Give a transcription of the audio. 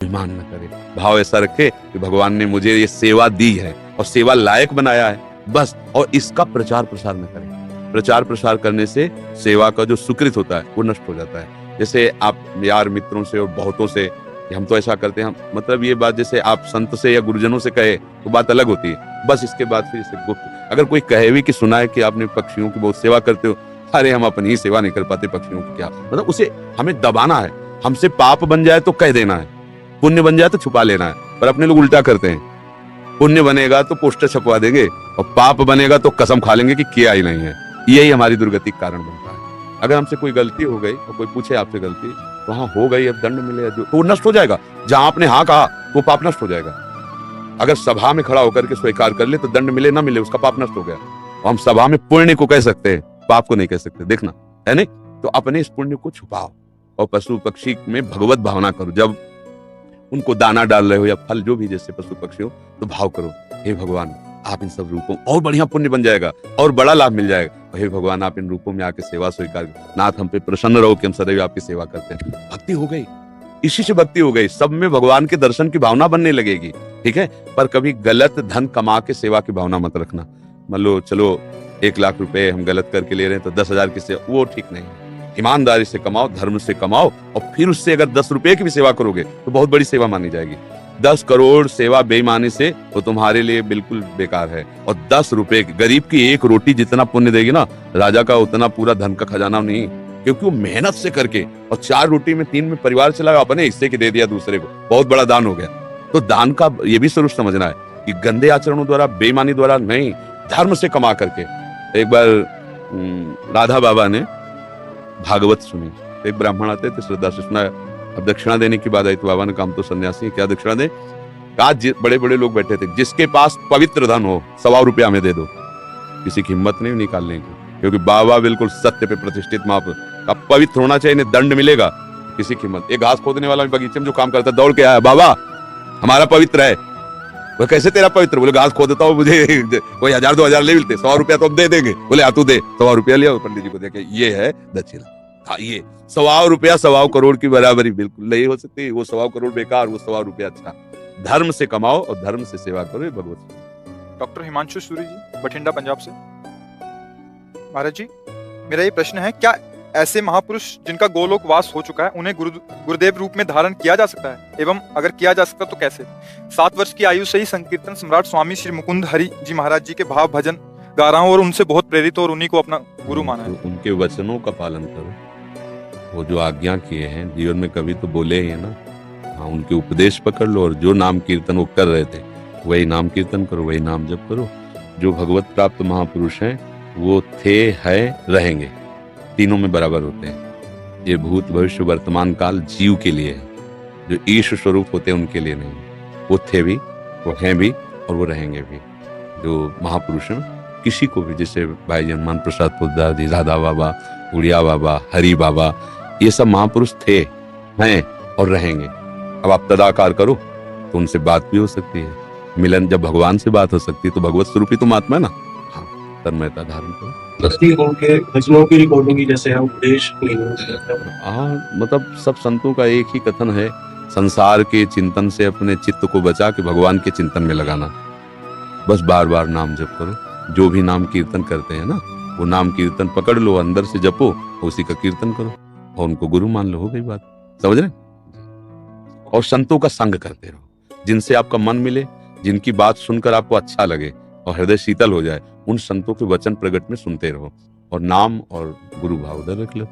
अभिमान न करे, भाव ऐसा रखे कि भगवान ने मुझे ये सेवा दी है और सेवा लायक बनाया है, बस। और इसका प्रचार प्रसार न करें। प्रचार प्रसार करने से सेवा का जो सुकृत होता है वो नष्ट हो जाता है। जैसे आप यार मित्रों से और बहुतों से कि हम तो ऐसा करते हैं, हम मतलब ये बात जैसे आप संत से या गुरुजनों से कहे तो बात अलग होती है, बस। इसके बाद फिर इसे गुप्त अगर कोई कहे भी कि सुना है कि आपने पक्षियों की बहुत सेवा करते हो, अरे हम अपनी ही सेवा नहीं कर पाते, पक्षियों की क्या, मतलब उसे हमें दबाना है। हमसे पाप बन जाए तो कह देना है, पुण्य बन जाए तो छुपा लेना है, पर अपने लोग उल्टा करते हैं। पुण्य बनेगा तो पोस्टर छपवा देंगे और पाप बनेगा तो कसम खा लेंगे कि किया ही नहीं है। यही हमारी दुर्गति का कारण बनता है। अगर हमसे कोई गलती हो गई और कोई पूछे आपसे गलती, तो हाँ हो गई, अब दंड मिलेगा जो, तो वो नष्ट हो जाएगा। जहां आपने हाँ कहा वो पाप नष्ट हो जाएगा। अगर सभा में खड़ा होकर के स्वीकार कर ले तो दंड मिले ना मिले, उसका पाप नष्ट हो गया। और हम सभा में पुण्य को कह सकते हैं, पाप को नहीं कह सकते, देखना है नहीं। तो अपने इस पुण्य को छुपाओ और पशु पक्षी में भगवत भावना करो। जब उनको दाना डाल रहे हो या फल जो भी, जैसे पशु पक्षी हो, तो भाव करो, हे भगवान आप इन सब रूपों, और बढ़िया पुण्य बन जाएगा और बड़ा लाभ मिल जाएगा। हे भगवान आप इन रूपों में आके सेवा स्वीकार, नाथ हम पे प्रसन्न रहो कि हम सदैव आपकी सेवा करते हैं। भक्ति हो गई, इसी से भक्ति हो गई। सब में भगवान के दर्शन की भावना बनने लगेगी, ठीक है। पर कभी गलत धन कमा के सेवा की भावना मत रखना। मान लो चलो 1 लाख रुपए हम गलत करके ले रहे हैं तो 10,000 की सेवा, वो ठीक नहीं है। ईमानदारी से कमाओ, धर्म से कमाओ, और फिर उससे अगर 10 रुपए की भी सेवा करोगे तो बहुत बड़ी सेवा मानी जाएगी। 10 करोड़ सेवा बेईमानी से तो तुम्हारे लिए बिल्कुल बेकार है। और 10 रुपए गरीब की 1 रोटी जितना पुण्य देगी ना, राजा का उतना पूरा धन का खजाना नहीं, क्योंकि वो मेहनत से करके और 4 रोटी में 3 में परिवार चलाया, अपने हिस्से की दे दिया दूसरे को, बहुत बड़ा दान हो गया। तो दान का ये भी स्वरूप समझना है कि गंदे आचरणों द्वारा, बेईमानी द्वारा नहीं, धर्म से कमा करके। एक बार राधा बाबा ने भागवत सुनी, एक ब्राह्मण आते थे श्रद्धा से सुना। अब दक्षिणा देने की बात आई तो बाबा ने काम तो सन्यासी है, क्या दक्षिणा दे। आज बड़े बड़े लोग बैठे थे, जिसके पास पवित्र धन हो 125 रुपया हमें दे दो। किसी की हिम्मत नहीं निकालने की, क्योंकि बाबा बिल्कुल सत्य पे प्रतिष्ठित महापुरुष। अब पवित्र होना चाहिए, दंड मिलेगा। किसी की हिम्मत, एक घास खोदने वाला बगीचे में जो काम करता है दौड़ के आया, बाबा हमारा पवित्र है। वो कैसे तेरा पवित्र? बोले घास खोदता हो, मुझे कोई 1000-2000 ले मिलते, 100 रुपया तो अब दे देंगे। बोले तू दे। 100 रुपया लिया, पंडित जी को देके, ये है दक्षिणा। हाँ, ये 100 रुपया 100 करोड़ की बराबरी बिल्कुल नहीं हो सकती। वो 100 करोड़ बेकार, वो 100 रुपया अच्छा। धर्म से कमाओ और धर्म से सेवा करो, भगवत। डॉक्टर हिमांशु सूरी जी, बठिंडा, पंजाब से। महाराज जी, मेरा ये प्रश्न है, क्या ऐसे महापुरुष जिनका गोलोक वास हो चुका है, उन्हें गुरुदेव रूप में धारण किया जा सकता है? एवं अगर किया जा सकता तो कैसे? 7 वर्ष की आयु से ही संकीर्तन सम्राट स्वामी श्री मुकुंद हरि जी महाराज जी के भाव भजन गा रहा हूँ और उनसे बहुत प्रेरित और उन्हीं को अपना गुरु माना है। उनके वचनों का पालन करो, वो जो आज्ञा किए हैं जीवन में, कभी तो बोले ही है ना। हाँ, उनके उपदेश पकड़ लो और जो नाम कीर्तन वो कर रहे थे वही नाम कीर्तन करो, वही नाम जप करो। जो भगवत प्राप्त महापुरुष हैं वो थे, है, रहेंगे, तीनों में बराबर होते हैं। ये भूत भविष्य वर्तमान काल जीव के लिए है, जो ईश स्वरूप होते हैं उनके लिए नहीं। वो थे भी, वो हैं भी और वो रहेंगे भी। जो महापुरुष हैं, किसी को भी, जैसे भाई हनुमान प्रसाद पोद्दार जी, राधा बाबा, उड़िया बाबा, हरि बाबा, ये सब महापुरुष थे, हैं और रहेंगे। अब आप तदाकार करो तो उनसे बात भी हो सकती है। मिलन, जब भगवान से बात हो सकती है तो भगवत स्वरूपी तुम आत्मा है ना। हाँ, तन्मयता धारण करो। की रिकॉर्डिंग जैसे है उपदेश। हाँ, मतलब सब संतों का एक ही कथन है, संसार के चिंतन से अपने चित्त को बचा के भगवान के चिंतन में लगाना। बस बार बार नाम जप करो। जो भी नाम कीर्तन करते हैं ना, वो नाम कीर्तन पकड़ लो, अंदर से जपो, उसी का कीर्तन करो और उनको गुरु मान लो, हो गई बात। समझ रहे? और संतों का संग करते रहो, जिनसे आपका मन मिले, जिनकी बात सुनकर आपको अच्छा लगे और हृदय शीतल हो जाए, उन संतों के वचन प्रगट में सुनते रहो और नाम और गुरु भाव उधर रख लो।